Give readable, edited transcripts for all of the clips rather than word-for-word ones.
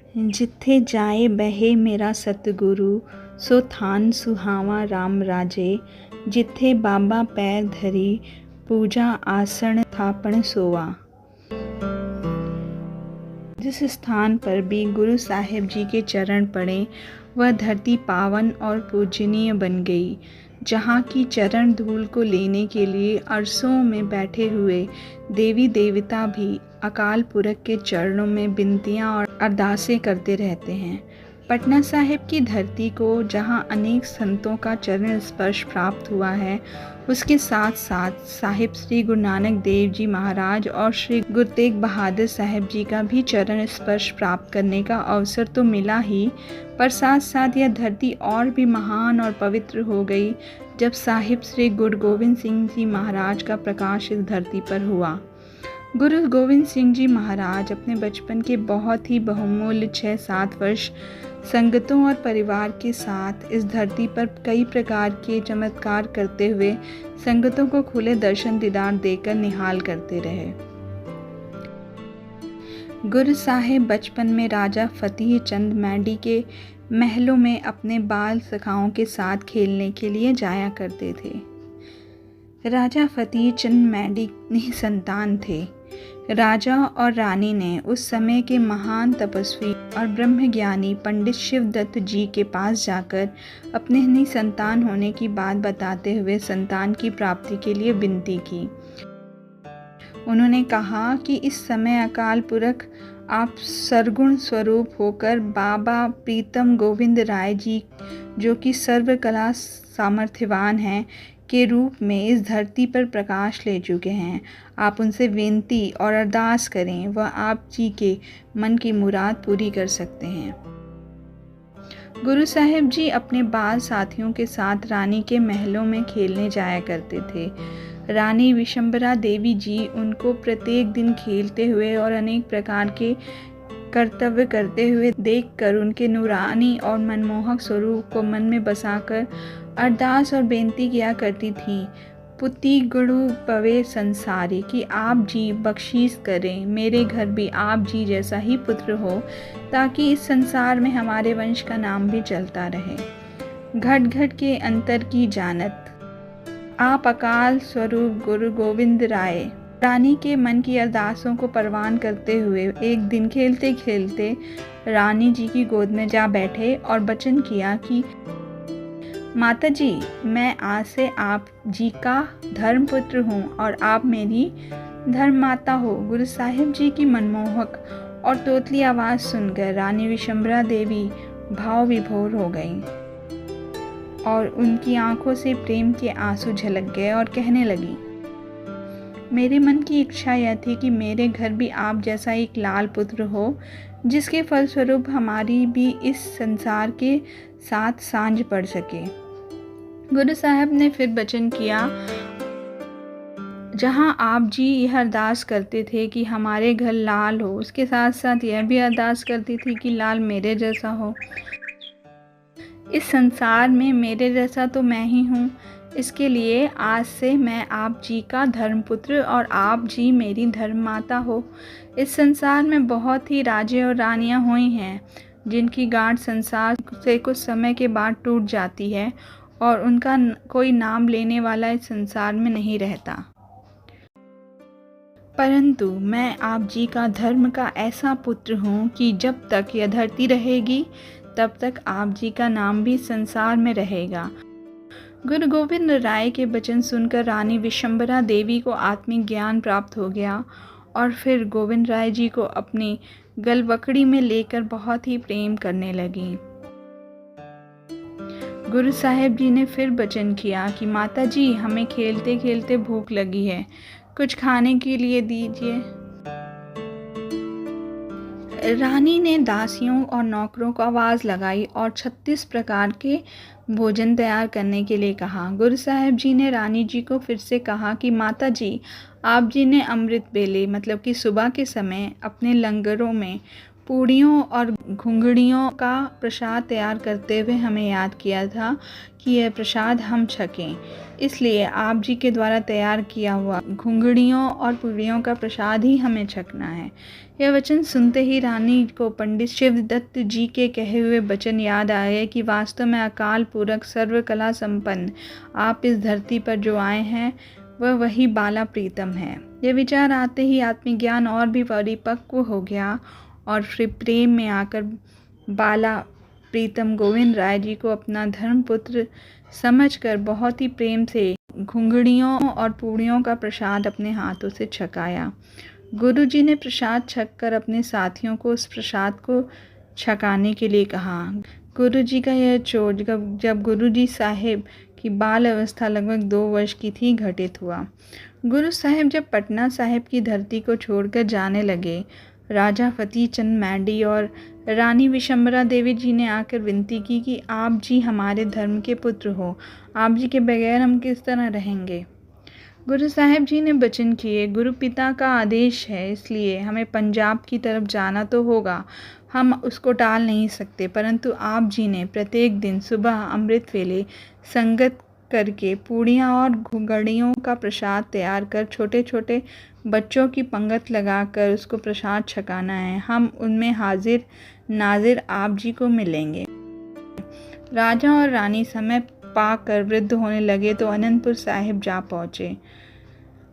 जिथे जाए बहे मेरा सतगुरु, सो थान सुहावा राम राजे। जिथे बाबा पैर धरी, पूजा आसन थापण सोवा। जिस स्थान पर भी गुरु साहिब जी के चरण पड़े, वह धरती पावन और पूजनीय बन गई। जहाँ की चरण धूल को लेने के लिए अरसों में बैठे हुए देवी देवता भी अकाल पुरख के चरणों में विनतियाँ और अरदासें करते रहते हैं। पटना साहिब की धरती को जहाँ अनेक संतों का चरण स्पर्श प्राप्त हुआ है, उसके साथ साथ साहिब श्री गुरु नानक देव जी महाराज और श्री गुरु तेग बहादुर साहिब जी का भी चरण स्पर्श प्राप्त करने का अवसर तो मिला ही, पर साथ साथ यह धरती और भी महान और पवित्र हो गई जब साहिब श्री गुरु गोविंद सिंह जी महाराज का प्रकाश इस धरती पर हुआ। गुरु गोविंद सिंह जी महाराज अपने बचपन के बहुत ही बहुमूल्य 6-7 वर्ष संगतों और परिवार के साथ इस धरती पर कई प्रकार के चमत्कार करते हुए संगतों को खुले दर्शन दीदार देकर निहाल करते रहे। गुरु साहिब बचपन में राजा फतेह चंद मैडी के महलों में अपने बाल सखाओं के साथ खेलने के लिए जाया करते थे। राजा फतेह चंद मैडी निसंतान थे। राजा और रानी ने उस समय के महान तपस्वी और ब्रह्मज्ञानी पंडित शिवदत्त जी के पास जाकर अपने निसंतान होने की बात बताते हुए संतान की प्राप्ति के लिए विनती की। उन्होंने कहा कि इस समय अकाल पुरख आप सरगुण स्वरूप होकर बाबा प्रीतम गोविंद राय जी, जो कि सर्वकला सामर्थ्यवान हैं, के रूप में इस धरती पर प्रकाश ले चुके हैं। आप उनसे विनती और अरदास करें, वह आप जी के मन की मुराद पूरी कर सकते हैं। गुरु साहिब जी अपने बाल साथियों के साथ रानी के महलों में खेलने जाया करते थे। रानी विशंबरा देवी जी उनको प्रत्येक दिन खेलते हुए और अनेक प्रकार के कर्तव्य करते हुए देखकर उनके नूरानी और मनमोहक स्वरूप को मन में बसाकर अरदास और बेनती किया करती थी। पुति गुरु पवे संसारी, कि आप जी बख्शीश करें, मेरे घर भी आप जी जैसा ही पुत्र हो, ताकि इस संसार में हमारे वंश का नाम भी चलता रहे। घट घट के अंतर की जानत, आप अकाल स्वरूप गुरु गोविंद राय। रानी के मन की अरदासों को परवान करते हुए एक दिन खेलते खेलते रानी जी की गोद में जा बैठे और वचन किया कि माता जी, मैं आज से आप जी का धर्मपुत्र हूँ और आप मेरी धर्म माता हो। गुरु साहिब जी की मनमोहक और तोतली आवाज़ सुनकर रानी विशंबरा देवी भाव विभोर हो गईं और उनकी आंखों से प्रेम के आंसू झलक गए और कहने लगी, मेरे मन की इच्छा यह थी कि मेरे घर भी आप जैसा एक लाल पुत्र हो, जिसके फलस्वरूप हमारी भी इस संसार के साथ सांझ पड़ सके। गुरु साहब ने फिर वचन किया, जहाँ आप जी यह अरदास करते थे कि हमारे घर लाल हो, उसके साथ साथ यह भी अरदास करती थी कि लाल मेरे जैसा हो। इस संसार में मेरे जैसा तो मैं ही हूँ, इसके लिए आज से मैं आप जी का धर्मपुत्र और आप जी मेरी धर्म माता हो। इस संसार में बहुत ही राजे और रानियां हुई हैं, जिनकी गांठ संसार से कुछ समय के बाद टूट जाती है और उनका कोई नाम लेने वाला इस संसार में नहीं रहता। परंतु मैं आप जी का धर्म का ऐसा पुत्र हूँ कि जब तक यह धरती रहेगी तब तक आप जी का नाम भी संसार में रहेगा। गुरु गोविंद राय के वचन सुनकर रानी विशंबरा देवी को आत्मिक ज्ञान प्राप्त हो गया और फिर गोविंद राय जी को अपनी गलबकड़ी में लेकर बहुत ही प्रेम करने लगी। गुरु साहिब जी ने फिर वचन किया कि माता जी, हमें खेलते खेलते भूख लगी है, कुछ खाने के लिए दीजिए। रानी ने दासियों और नौकरों को आवाज़ लगाई और 36 प्रकार के भोजन तैयार करने के लिए कहा। गुरु साहिब जी ने रानी जी को फिर से कहा कि माता जी, आप जी ने अमृत बेले मतलब कि सुबह के समय अपने लंगरों में पूड़ियों और घुंघड़ियों का प्रसाद तैयार करते हुए हमें याद किया था कि यह प्रसाद हम छकें। इसलिए आप जी के द्वारा तैयार किया हुआ घुंघड़ियों और पूड़ियों का प्रसाद ही हमें छकना है। यह वचन सुनते ही रानी को पंडित शिवदत्त जी के कहे हुए वचन याद आए कि वास्तव में अकाल पूरक सर्वकला संपन्न आप इस धरती पर जो आए हैं वह वही बाला प्रीतम है। यह विचार आते ही आत्मज्ञान और भी परिपक्व हो गया और फिर प्रेम में आकर बाला प्रीतम गोविंद राय जी को अपना धर्मपुत्र समझकर बहुत ही प्रेम से घुंघड़ियों और पूड़ियों का प्रसाद अपने हाथों से छकाया। गुरुजी ने प्रसाद छककर अपने साथियों को उस प्रसाद को छकाने के लिए कहा। गुरुजी का यह चोट जब गुरुजी साहिब की बाल अवस्था लगभग 2 वर्ष की थी घटित हुआ। गुरु साहिब जब पटना साहिब की धरती को छोड़कर जाने लगे, राजा फतेह चंद मैडी और रानी विशंबरा देवी जी ने आकर विनती की कि आप जी हमारे धर्म के पुत्र हो, आप जी के बगैर हम किस तरह रहेंगे। गुरु साहिब जी ने वचन किए, गुरु पिता का आदेश है, इसलिए हमें पंजाब की तरफ जाना तो होगा, हम उसको टाल नहीं सकते, परंतु आप जी ने प्रत्येक दिन सुबह अमृत वेले संगत करके पूड़ियाँ और घुंघड़ियों का प्रसाद तैयार कर छोटे छोटे बच्चों की पंगत लगाकर उसको प्रसाद छकाना है। हम उनमें हाजिर नाजिर आप जी को मिलेंगे। राजा और रानी समय पाकर वृद्ध होने लगे तो अनंतपुर साहिब जा पहुँचे।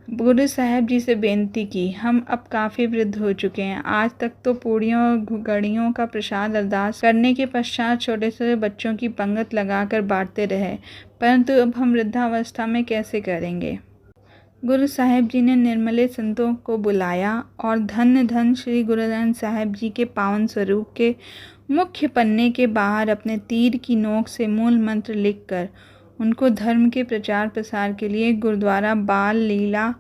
गुरु साहिब जी से बेनती की, हम अब काफ़ी वृद्ध हो चुके हैं, आज तक तो पूड़ियों और घुंघड़ियों का प्रसाद अरदास करने के पश्चात छोटे छोटे बच्चों की पंगत लगाकर बांटते रहे, परंतु अब हम वृद्धावस्था में कैसे करेंगे। गुरु साहिब जी ने निर्मले संतों को बुलाया और धन्य धन श्री गुरु ग्रंथ साहिब जी के पावन स्वरूप के मुख्य पन्ने के बाहर अपने तीर की नोक से मूल मंत्र लिखकर उनको धर्म के प्रचार प्रसार के लिए गुरुद्वारा बाल लीला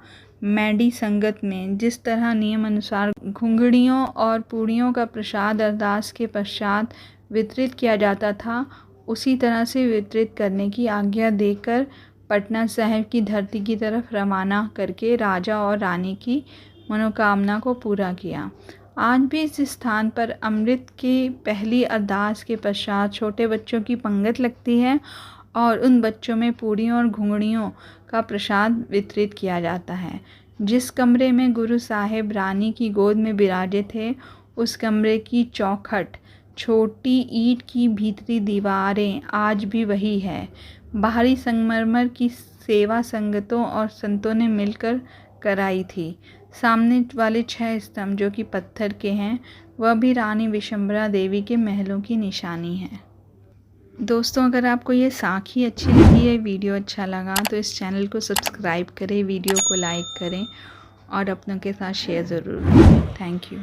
मैडी संगत में जिस तरह नियम अनुसार घुंघड़ियों और पूड़ियों का प्रसाद अरदास के पश्चात वितरित किया जाता था, उसी तरह से वितरित करने की आज्ञा देकर पटना साहिब की धरती की तरफ रवाना करके राजा और रानी की मनोकामना को पूरा किया। आज भी इस स्थान पर अमृत की पहली अरदास के पश्चात छोटे बच्चों की पंगत लगती है और उन बच्चों में पूड़ियों और घुंघड़ियों का प्रसाद वितरित किया जाता है। जिस कमरे में गुरु साहिब रानी की गोद में विराजे थे, उस कमरे की चौखट, छोटी ईंट की भीतरी दीवारें आज भी वही है। बाहरी संगमरमर की सेवा संगतों और संतों ने मिलकर कराई थी। सामने वाले 6 स्तंभ जो कि पत्थर के हैं, वह भी रानी विशंबरा देवी के महलों की निशानी है। दोस्तों, अगर आपको ये साखी अच्छी लगी है, वीडियो अच्छा लगा तो इस चैनल को सब्सक्राइब करें, वीडियो को लाइक करें और अपनों के साथ शेयर ज़रूर करें। Thank you.